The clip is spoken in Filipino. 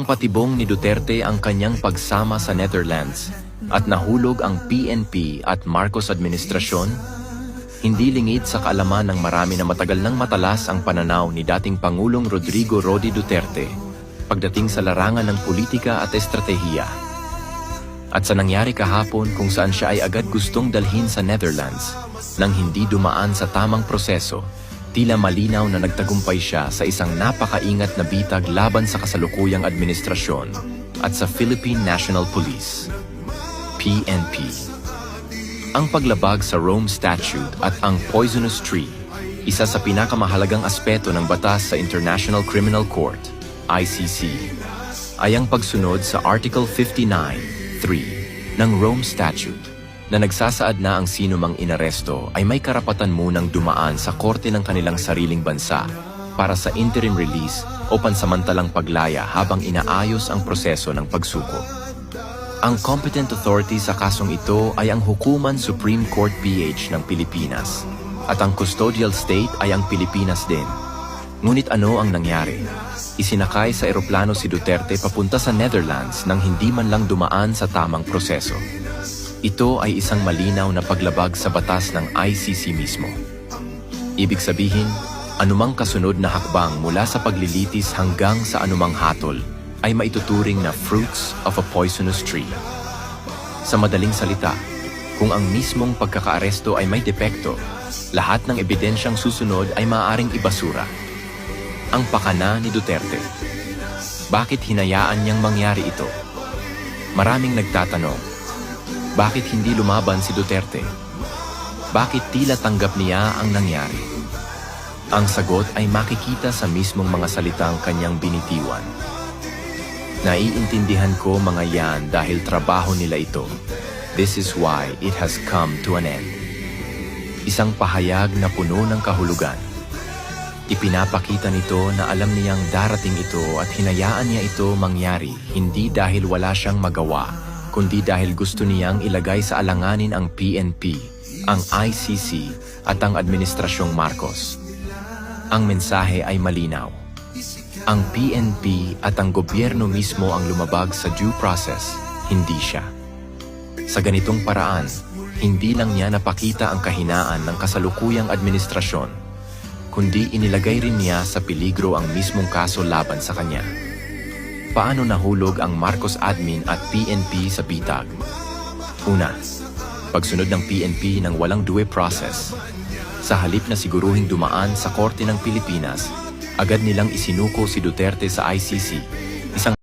Ipinagpapatibong ni Duterte ang kanyang pagsama sa Netherlands at nahulog ang PNP at Marcos administrasyon. Hindi lingid sa kaalaman ng marami na matagal nang matalas ang pananaw ni dating Pangulong Rodrigo Rody Duterte pagdating sa larangan ng politika at estratehiya. At sa nangyari kahapon kung saan siya ay agad gustong dalhin sa Netherlands nang hindi dumaan sa tamang proseso, tila malinaw na nagtagumpay siya sa isang napakaingat na bitag laban sa kasalukuyang administrasyon at sa Philippine National Police, PNP. Ang paglabag sa Rome Statute at ang Poisonous Tree, isa sa pinakamahalagang aspeto ng batas sa International Criminal Court, ICC, ay ang pagsunod sa Article 59(3) ng Rome Statute na nagsasaad na ang sino mang inaresto ay may karapatan munang dumaan sa korte ng kanilang sariling bansa para sa interim release o pansamantalang paglaya habang inaayos ang proseso ng pagsuko. Ang competent authority sa kasong ito ay ang Hukuman Supreme Court PH ng Pilipinas at ang custodial state ay ang Pilipinas din. Ngunit ano ang nangyari? Isinakay sa eroplano si Duterte papunta sa Netherlands nang hindi man lang dumaan sa tamang proseso. Ito ay isang malinaw na paglabag sa batas ng ICC mismo. Ibig sabihin, anumang kasunod na hakbang mula sa paglilitis hanggang sa anumang hatol ay maituturing na fruits of a poisonous tree. Sa madaling salita, kung ang mismong pagkakaaresto ay may depekto, lahat ng ebidensyang susunod ay maaaring ibasura. Ang pakana ni Duterte. Bakit hinayaan niyang mangyari ito? Maraming nagtatanong, bakit hindi lumaban si Duterte? Bakit tila tanggap niya ang nangyari? Ang sagot ay makikita sa mismong mga salitang kanyang binitiwan. Naiintindihan ko mga yan dahil trabaho nila ito. This is why it has come to an end. Isang pahayag na puno ng kahulugan. Ipinapakita nito na alam niyang darating ito at hinayaan niya ito mangyari hindi dahil wala siyang magawa, kundi dahil gusto niyang ilagay sa alanganin ang PNP, ang ICC at ang Administrasyong Marcos. Ang mensahe ay malinaw. Ang PNP at ang gobyerno mismo ang lumabag sa due process, hindi siya. Sa ganitong paraan, hindi lang niya napakita ang kahinaan ng kasalukuyang administrasyon, kundi inilagay rin niya sa peligro ang mismong kaso laban sa kanya. Paano nahulog ang Marcos admin at PNP sa bitag? Una, pagsunod ng PNP ng walang due process. Sa halip na siguruhing dumaan sa korte ng Pilipinas, agad nilang isinuko si Duterte sa ICC, isang